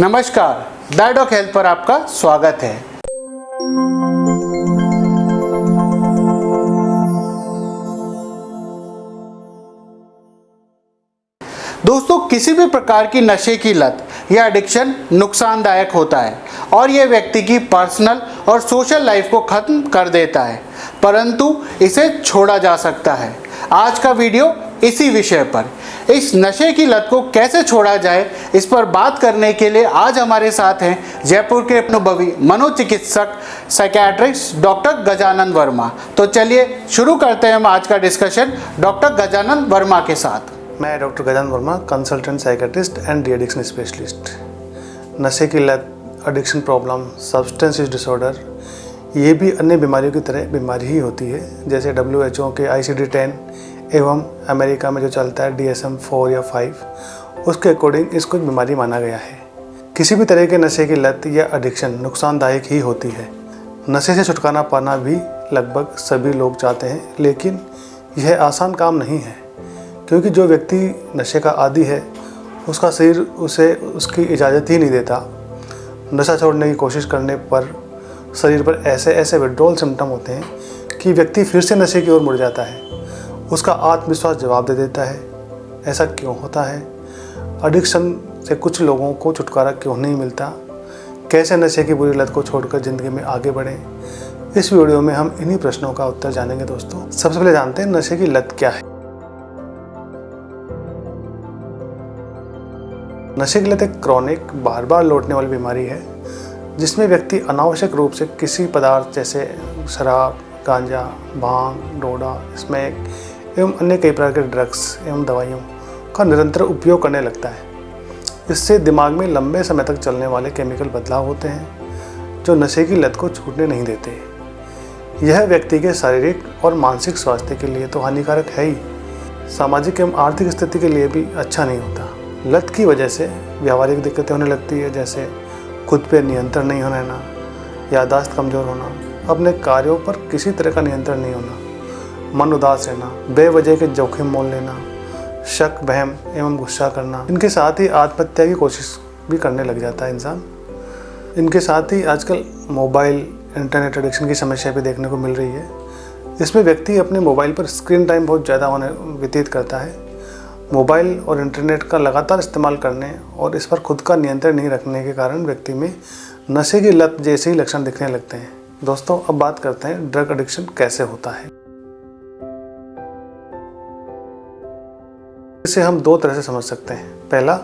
नमस्कार, डायडॉक हेल्थ पर आपका स्वागत है। दोस्तों, किसी भी प्रकार की नशे की लत या एडिक्शन नुकसानदायक होता है और यह व्यक्ति की पर्सनल और सोशल लाइफ को खत्म कर देता है, परंतु इसे छोड़ा जा सकता है। आज का वीडियो इसी विषय पर, इस नशे की लत को कैसे छोड़ा जाए, इस पर बात करने के लिए आज हमारे साथ हैं जयपुर के अनुभवी मनोचिकित्सक साइकियाट्रिस्ट डॉक्टर गजानन वर्मा। तो चलिए शुरू करते हैं हम आज का डिस्कशन डॉक्टर गजानन वर्मा के साथ। मैं doctor Gajanan Verma, consultant psychiatrist and de addiction specialist. नशे की लत, addiction problem, substance use disorder, ये भी अन्य बीमारियों की तरह बीमारी ही होती है। जैसे WHO के ICD-10 एवं अमेरिका में जो चलता है DSM-4 या 5, उसके अकॉर्डिंग इसको एक बीमारी माना गया है। किसी भी तरह के नशे की लत या एडिक्शन नुकसानदायक ही होती है। नशे से छुटकारा पाना भी लगभग सभी लोग चाहते हैं, लेकिन यह आसान काम नहीं है, क्योंकि जो व्यक्ति नशे का आदी है उसका शरीर उसे उसकी इजाज़त ही नहीं देता। नशा छोड़ने की कोशिश करने पर शरीर पर ऐसे विड्रॉल सिम्टम होते हैं कि व्यक्ति फिर से नशे की ओर मुड़ जाता है। उसका आत्मविश्वास जवाब दे देता है। ऐसा क्यों होता है? एडिक्शन से कुछ लोगों को छुटकारा क्यों नहीं मिलता? कैसे नशे की बुरी लत को छोड़कर ज़िंदगी में आगे बढ़ें? इस वीडियो में हम इन्हीं प्रश्नों का उत्तर जानेंगे। दोस्तों, सबसे पहले जानते हैं नशे की लत क्या है। नशे की लत एक क्रॉनिक, बार बार लौटने वाली बीमारी है, जिसमें व्यक्ति अनावश्यक रूप से किसी पदार्थ जैसे शराब, गांजा, भांग, डोडा, स्मैक एवं अन्य कई प्रकार के ड्रग्स एवं दवाइयों का निरंतर उपयोग करने लगता है। इससे दिमाग में लंबे समय तक चलने वाले केमिकल बदलाव होते हैं, जो नशे की लत को छूटने नहीं देते। यह व्यक्ति के शारीरिक और मानसिक स्वास्थ्य के लिए तो हानिकारक है ही, सामाजिक एवं आर्थिक स्थिति के लिए भी अच्छा नहीं होता। लत की वजह से व्यावहारिक दिक्कतें होने लगती है, जैसे खुद पे नियंत्रण नहीं होना, याददाश्त कमज़ोर होना, अपने कार्यों पर किसी तरह का नियंत्रण नहीं होना, मन उदास रहना, बेवजह के जोखिम मोल लेना, शक, वहम एवं गुस्सा करना। इनके साथ ही आत्महत्या की कोशिश भी करने लग जाता है इंसान। इनके साथ ही आजकल मोबाइल, इंटरनेट एडिक्शन की समस्या भी देखने को मिल रही है। इसमें व्यक्ति अपने मोबाइल पर स्क्रीन टाइम बहुत ज़्यादा व्यतीत करता है। मोबाइल और इंटरनेट का लगातार इस्तेमाल करने और इस पर खुद का नियंत्रण नहीं रखने के कारण व्यक्ति में नशे की लत जैसे ही लक्षण दिखने लगते हैं। दोस्तों, अब बात करते हैं ड्रग एडिक्शन कैसे होता है। इसे हम दो तरह से समझ सकते हैं। पहला,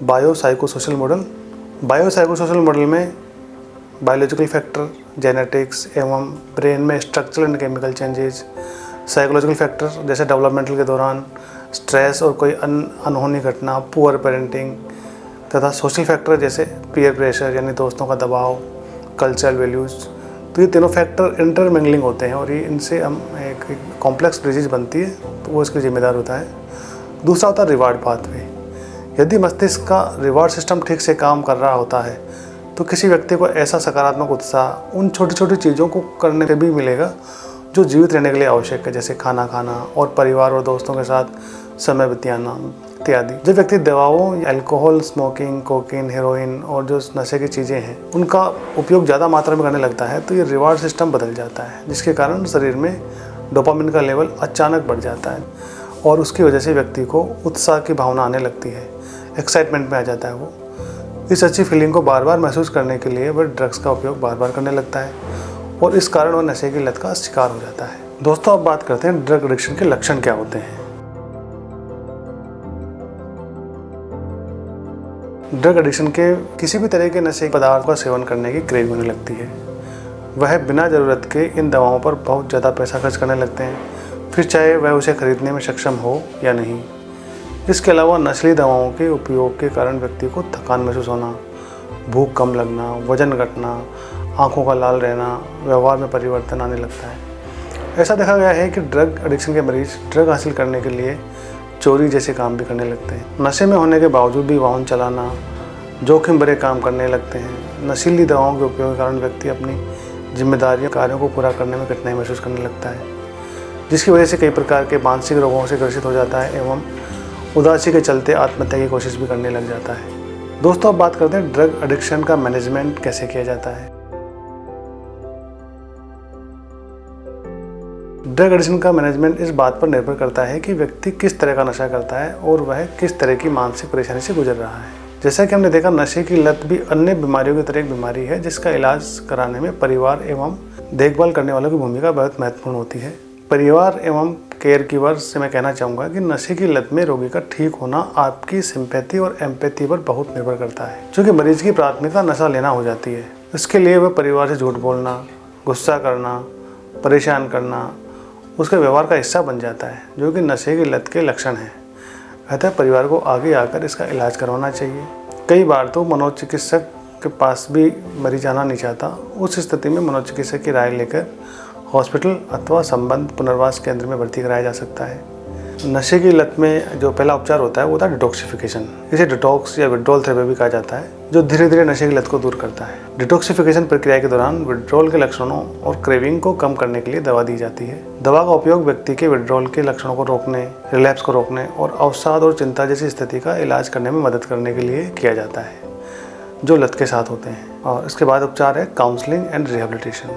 बायोसाइकोसोशल मॉडल। बायोसाइकोसोशल मॉडल में बायोलॉजिकल फैक्टर, जेनेटिक्स एवं ब्रेन में structural and chemical changes, psychological factor जैसे डेवलपमेंटल के दौरान स्ट्रेस और कोई अनहोनी घटना, पुअर पेरेंटिंग, तथा सोशल फैक्टर जैसे पीयर प्रेशर यानी दोस्तों का दबाव, कल्चरल वैल्यूज़। तो ये तीनों फैक्टर इंटरमिंगलिंग होते हैं और ये इनसे हम एक कॉम्प्लेक्स डिजीज बनती है, तो वो इसके जिम्मेदार होता है। दूसरा होता है रिवार्ड पाथवे। यदि मस्तिष्क का रिवार्ड सिस्टम ठीक से काम कर रहा होता है तो किसी व्यक्ति को ऐसा सकारात्मक उत्साह उन छोटी छोटी चीज़ों को करने से भी मिलेगा जो जीवित रहने के लिए आवश्यक है, जैसे खाना खाना और परिवार और दोस्तों के साथ समय बिताना इत्यादि। जो व्यक्ति दवाओं, अल्कोहल, स्मोकिंग, कोकीन, हेरोइन और जो नशे की चीज़ें हैं उनका उपयोग ज़्यादा मात्रा में करने लगता है, तो ये रिवार्ड सिस्टम बदल जाता है, जिसके कारण शरीर में डोपामिन का लेवल अचानक बढ़ जाता है और उसकी वजह से व्यक्ति को उत्साह की भावना आने लगती है, एक्साइटमेंट में आ जाता है। वो इस अच्छी फीलिंग को बार बार महसूस करने के लिए वह ड्रग्स का उपयोग बार बार करने लगता है और इस कारण वह नशे की लत का शिकार हो जाता है। दोस्तों, अब बात करते हैं ड्रग एडिक्शन के लक्षण क्या होते हैं। ड्रग एडिक्शन के किसी भी तरह के नशे पदार्थ का सेवन करने की क्रेविंग होने लगती है। वह बिना ज़रूरत के इन दवाओं पर बहुत ज़्यादा पैसा खर्च करने लगते हैं, फिर चाहे वह उसे खरीदने में सक्षम हो या नहीं। इसके अलावा नशीली दवाओं के उपयोग के कारण व्यक्ति को थकान महसूस होना, भूख कम लगना, वजन घटना, आंखों का लाल रहना, व्यवहार में परिवर्तन आने लगता है। ऐसा देखा गया है कि ड्रग एडिक्शन के मरीज ड्रग हासिल करने के लिए चोरी जैसे काम भी करने लगते हैं। नशे में होने के बावजूद भी वाहन चलाना, जोखिम भरे काम करने लगते हैं। नशीली दवाओं के उपयोग के कारण व्यक्ति अपनी जिम्मेदारियों, कार्यों को पूरा करने में कठिनाई महसूस करने लगता है, जिसकी वजह से कई प्रकार के मानसिक रोगों से ग्रसित हो जाता है एवं उदासी के चलते आत्महत्या की कोशिश भी करने लग जाता है। दोस्तों अब बात करते हैं ड्रग एडिक्शन का मैनेजमेंट कैसे किया जाता है। ड्रग एडिक्शन का मैनेजमेंट इस बात पर निर्भर करता है कि व्यक्ति किस तरह का नशा करता है और वह किस तरह की मानसिक परेशानी से गुजर रहा है। जैसा कि हमने देखा, नशे की लत भी अन्य बीमारियों की तरह एक बीमारी है जिसका इलाज कराने में परिवार एवं देखभाल करने वालों की भूमिका बहुत महत्वपूर्ण होती है। परिवार एवं केयर गिवर्स से मैं कहना चाहूँगा कि नशे की लत में रोगी का ठीक होना आपकी सिंपैथी और एम्पैथी पर बहुत निर्भर करता है, क्योंकि मरीज की प्राथमिकता नशा लेना हो जाती है। इसके लिए वह परिवार से झूठ बोलना, गुस्सा करना, परेशान करना उसके व्यवहार का हिस्सा बन जाता है, जो कि नशे की लत के लक्षण हैं। अतः परिवार को आगे आकर इसका इलाज करवाना चाहिए। कई बार तो मनोचिकित्सक के पास भी मरीज आना नहीं चाहता। उस स्थिति में मनोचिकित्सक की राय लेकर हॉस्पिटल अथवा संबंध पुनर्वास केंद्र में भर्ती कराया जा सकता है। नशे की लत में जो पहला उपचार होता है वो होता है डिटॉक्सिफिकेशन। इसे डिटॉक्स या विड्रॉल थेरेपी भी कहा जाता है, जो धीरे धीरे नशे की लत को दूर करता है। डिटॉक्सिफिकेशन प्रक्रिया के दौरान विड्रॉल के लक्षणों और क्रेविंग को कम करने के लिए दवा दी जाती है। दवा का उपयोग व्यक्ति के विड्रॉल के लक्षणों को रोकने, रिलैप्स को रोकने और अवसाद और चिंता जैसी स्थिति का इलाज करने में मदद करने के लिए किया जाता है, जो लत के साथ होते हैं। और इसके बाद उपचार है counselling and rehabilitation.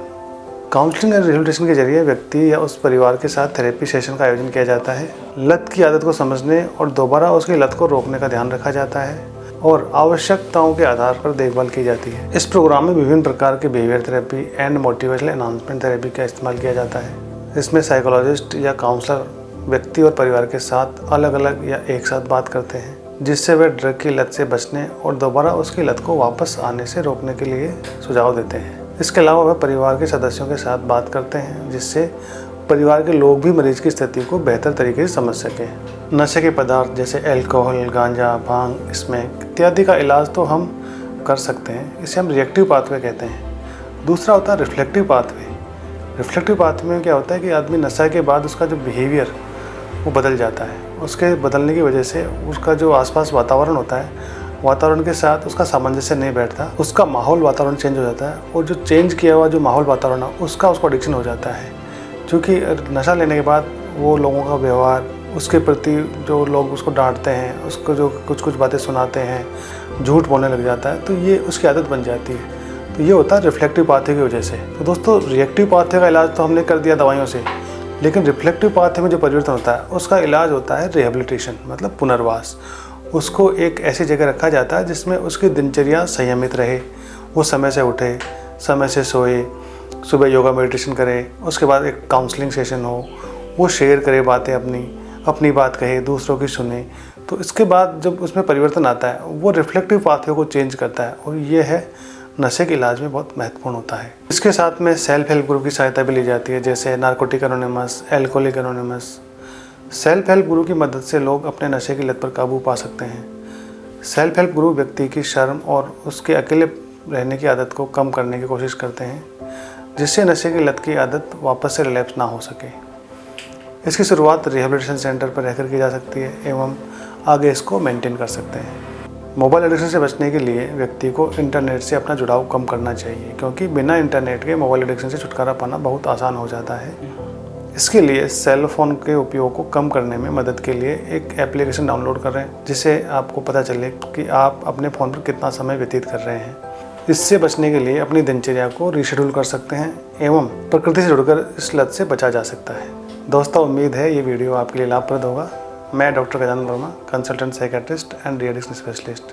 Counselling and rehabilitation के जरिए व्यक्ति या उस परिवार के साथ थेरेपी सेशन का आयोजन किया जाता है। लत की आदत को समझने और दोबारा उसकी लत को रोकने का ध्यान रखा जाता है और आवश्यकताओं के आधार पर देखभाल की जाती है। इस प्रोग्राम में विभिन्न प्रकार के behaviour therapy and motivational enhancement therapy का इस्तेमाल किया जाता है। इसमें साइकोलॉजिस्ट या काउंसलर व्यक्ति और परिवार के साथ अलग अलग या एक साथ बात करते हैं, जिससे वे ड्रग की लत से बचने और दोबारा उसकी लत को वापस आने से रोकने के लिए सुझाव देते हैं। इसके अलावा वह परिवार के सदस्यों के साथ बात करते हैं, जिससे परिवार के लोग भी मरीज की स्थिति को बेहतर तरीके से समझ सकें। नशे के पदार्थ जैसे अल्कोहल, गांजा, भांग, स्मैक इत्यादि का इलाज तो हम कर सकते हैं। इसे हम रिएक्टिव पाथवे कहते हैं। दूसरा होता है रिफ्लेक्टिव पाथवे। रिफ्लेक्टिव पाथवे में क्या होता है कि आदमी नशा के बाद उसका जो बिहेवियर वो बदल जाता है। उसके बदलने की वजह से उसका जो आसपास वातावरण होता है, वातावरण के साथ उसका सामंजस्य नहीं बैठता, उसका माहौल वातावरण चेंज हो जाता है और जो चेंज किया हुआ जो माहौल वातावरण है उसका उसको एडिक्शन हो जाता है। क्योंकि नशा लेने के बाद वो लोगों का व्यवहार, उसके प्रति जो लोग उसको डांटते हैं, उसको जो कुछ बातें सुनाते हैं, झूठ बोलने लग जाता है, तो ये उसकी आदत बन जाती है। तो ये होता है रिफ्लेक्टिव पाथवे की वजह से। तो दोस्तों, रिएक्टिव पाथवे का इलाज तो हमने कर दिया दवाइयों से, लेकिन रिफ्लेक्टिव पाथवे में जो परिवर्तन होता है उसका इलाज होता है रिहेबिलिटेशन, मतलब पुनर्वास। उसको एक ऐसी जगह रखा जाता है जिसमें उसकी दिनचर्या संयमित रहे, वो समय से उठे, समय से सोए, सुबह योगा मेडिटेशन करे, उसके बाद एक काउंसलिंग सेशन हो, वो शेयर करे बातें, अपनी बात कहे, दूसरों की सुने। तो इसके बाद जब उसमें परिवर्तन आता है वो रिफ्लेक्टिव पाथवे को चेंज करता है और ये है नशे के इलाज में बहुत महत्वपूर्ण होता है। इसके साथ में सेल्फ हेल्प ग्रुप की सहायता भी ली जाती है, जैसे narcotic anonymous, alcoholic anonymous. Self help group की मदद से लोग अपने नशे की लत पर काबू पा सकते हैं। सेल्फ हेल्प ग्रुप व्यक्ति की शर्म और उसके अकेले रहने की आदत को कम करने की कोशिश करते हैं, जिससे नशे की लत की आदत वापस से रिलैप्स ना हो सके। इसकी शुरुआत रिहेबिलिटेशन सेंटर पर रहकर की जा सकती है एवं आगे इसको मेंटेन कर सकते हैं। मोबाइल एडिक्शन से बचने के लिए व्यक्ति को इंटरनेट से अपना जुड़ाव कम करना चाहिए, क्योंकि बिना इंटरनेट के मोबाइल एडिक्शन से छुटकारा पाना बहुत आसान हो जाता है। इसके लिए सेल फोन के उपयोग को कम करने में मदद के लिए एक एप्लीकेशन डाउनलोड करें, जिससे आपको पता चले कि आप अपने फ़ोन पर कितना समय व्यतीत कर रहे हैं। इससे बचने के लिए अपनी दिनचर्या को रीशेड्यूल कर सकते हैं एवं प्रकृति से जुड़कर इस लत से बचा जा सकता है। दोस्तों, उम्मीद है ये वीडियो आपके लिए लाभप्रद होगा। मैं doctor Gajanan Verma, consultant psychiatrist and D-addiction specialist.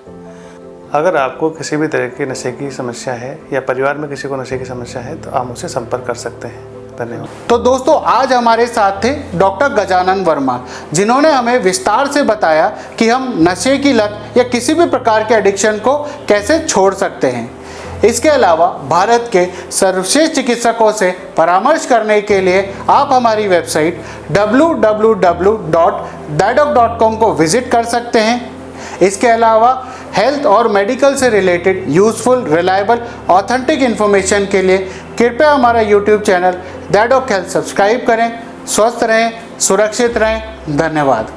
अगर आपको किसी भी तरह की नशे की समस्या है या परिवार में किसी को नशे की समस्या है तो आप मुझसे संपर्क कर सकते हैं। धन्यवाद। तो दोस्तों, आज हमारे साथ थे डॉक्टर गजानन वर्मा, जिन्होंने हमें विस्तार से बताया कि हम नशे की लत या किसी भी प्रकार के एडिक्शन को कैसे छोड़ सकते हैं। इसके अलावा भारत के सर्वश्रेष्ठ चिकित्सकों से परामर्श करने के लिए आप हमारी वेबसाइट www.dadoc.com को विजिट कर सकते हैं। इसके अलावा हेल्थ और मेडिकल से related useful, reliable, authentic information के लिए कृपया हमारा यूट्यूब चैनल दैडोक हेल्थ सब्सक्राइब करें। स्वस्थ रहें, सुरक्षित रहें। धन्यवाद।